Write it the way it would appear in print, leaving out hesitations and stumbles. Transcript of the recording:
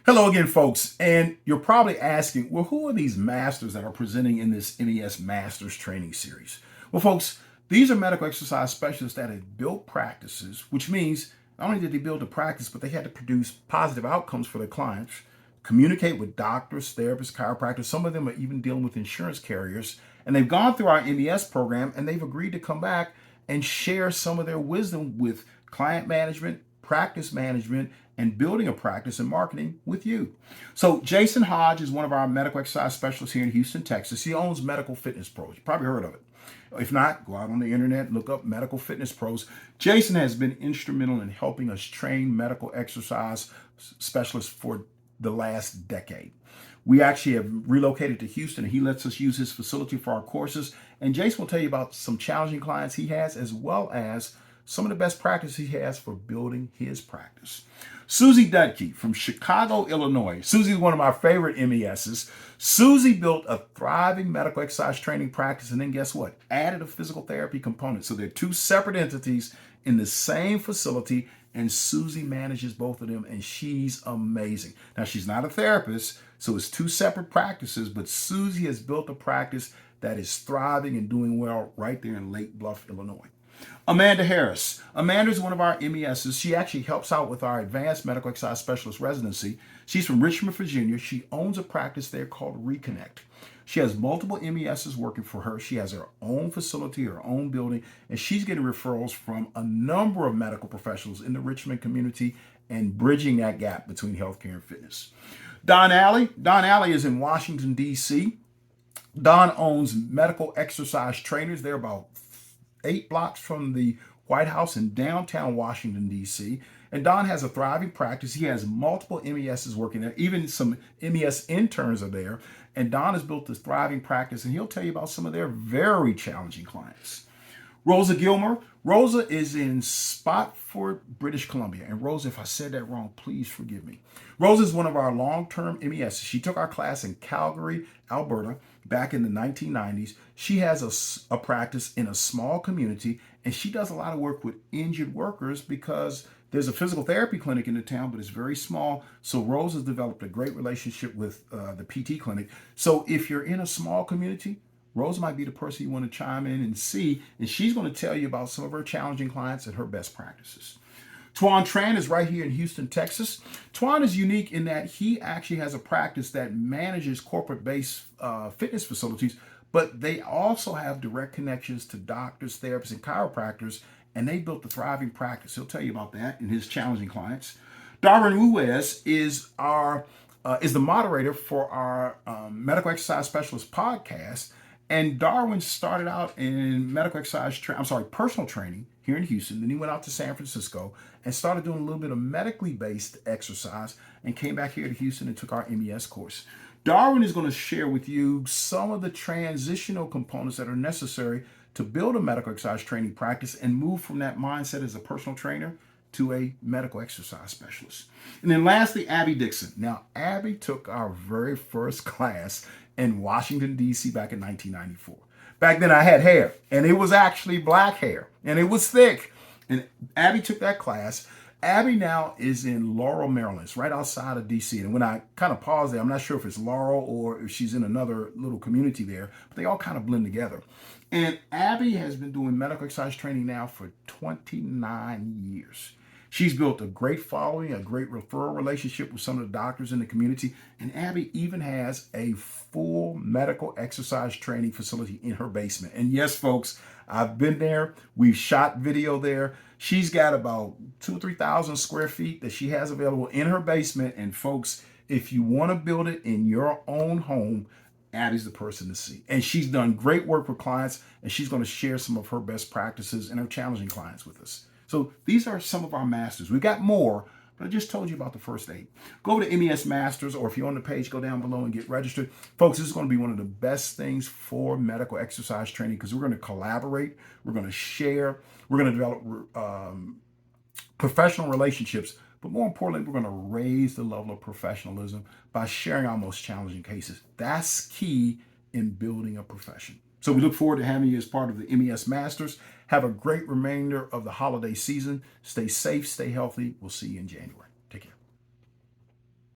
Hello again, folks. And you're probably asking, well, who are these masters that are presenting in this MES Masters training series? Well, folks, these are medical exercise specialists that have built practices, which means not only did they build a practice, but they had to produce positive outcomes for their clients, communicate with doctors, therapists, chiropractors. Some of them are even dealing with insurance carriers. And they've gone through our MES program and they've agreed to come back and share some of their wisdom with client management, practice management, and building a practice and marketing with you. So Jason Hodge is one of our medical exercise specialists here in Houston, Texas. He owns Medical Fitness Pros. You probably heard of it. If not, go out on the internet, look up Medical Fitness Pros. Jason has been instrumental in helping us train medical exercise specialists for the last decade. We actually have relocated to Houston and he lets us use his facility for our courses. And Jason will tell you about some challenging clients he has, as well as some of the best practices he has for building his practice. Susie Dudke from Chicago, Illinois. Susie is one of my favorite MESs. Susie built a thriving medical exercise training practice and then guess what? Added a physical therapy component. So they're two separate entities in the same facility and Susie manages both of them and she's amazing. Now she's not a therapist, so it's two separate practices, but Susie has built a practice that is thriving and doing well right there in Lake Bluff, Illinois. Amanda Harris. Amanda is one of our MESs. She actually helps out with our advanced medical exercise specialist residency. She's from Richmond, Virginia. She owns a practice there called Reconnect. She has multiple MESs working for her. She has her own facility, her own building, and she's getting referrals from a number of medical professionals in the Richmond community and bridging that gap between healthcare and fitness. Don Alley. Don Alley is in Washington, D.C. Don owns medical exercise trainers. They're about 8 blocks from the White House in downtown Washington, D.C. And Don has a thriving practice. He has multiple MESs working there. Even some MES interns are there. And Don has built this thriving practice, and he'll tell you about some of their very challenging clients. Rosa Gilmer. Rosa is in Spotswood, British Columbia. And Rosa, if I said that wrong, please forgive me. Rosa is one of our long-term MES. She took our class in Calgary, Alberta, back in the 1990s. She has a practice in a small community, and she does a lot of work with injured workers because there's a physical therapy clinic in the town, but it's very small. So Rose has developed a great relationship with the PT clinic. So if you're in a small community, Rose might be the person you want to chime in and see, and she's going to tell you about some of her challenging clients and her best practices. Tuan Tran is right here in Houston, Texas. Tuan is unique in that he actually has a practice that manages corporate-based fitness facilities, but they also have direct connections to doctors, therapists, and chiropractors, and they built a thriving practice. He'll tell you about that and his challenging clients. Darwin Ruiz is the moderator for our Medical Exercise Specialist podcast. And Darwin started out in personal training here in Houston. Then he went out to San Francisco and started doing a little bit of medically based exercise and came back here to Houston and took our MES course. Darwin is going to share with you some of the transitional components that are necessary to build a medical exercise training practice and move from that mindset as a personal trainer to a medical exercise specialist. And then lastly, Abby Dixon. Now, Abby took our very first class in Washington, D.C. back in 1994. Back then I had hair, and it was actually black hair, and it was thick. And Abby took that class. Abby now is in Laurel, Maryland. It's right outside of D.C. And when I kind of pause there, I'm not sure if it's Laurel or if she's in another little community there, but they all kind of blend together. And Abby has been doing medical exercise training now for 29 years. She's built a great following, a great referral relationship with some of the doctors in the community. And Abby even has a full medical exercise training facility in her basement. And yes, folks, I've been there. We've shot video there. She's got about 2,000 or 3,000 square feet that she has available in her basement. And folks, if you want to build it in your own home, Abby's the person to see. And she's done great work with clients, and she's going to share some of her best practices and her challenging clients with us. So these are some of our masters. We've got more, but I just told you about the first 8. Go over to MES Masters, or if you're on the page, go down below and get registered. Folks, this is going to be one of the best things for medical exercise training because we're going to collaborate, we're going to share, we're going to develop professional relationships, but more importantly, we're going to raise the level of professionalism by sharing our most challenging cases. That's key in building a profession. So we look forward to having you as part of the MES Masters. Have a great remainder of the holiday season. Stay safe, stay healthy. We'll see you in January.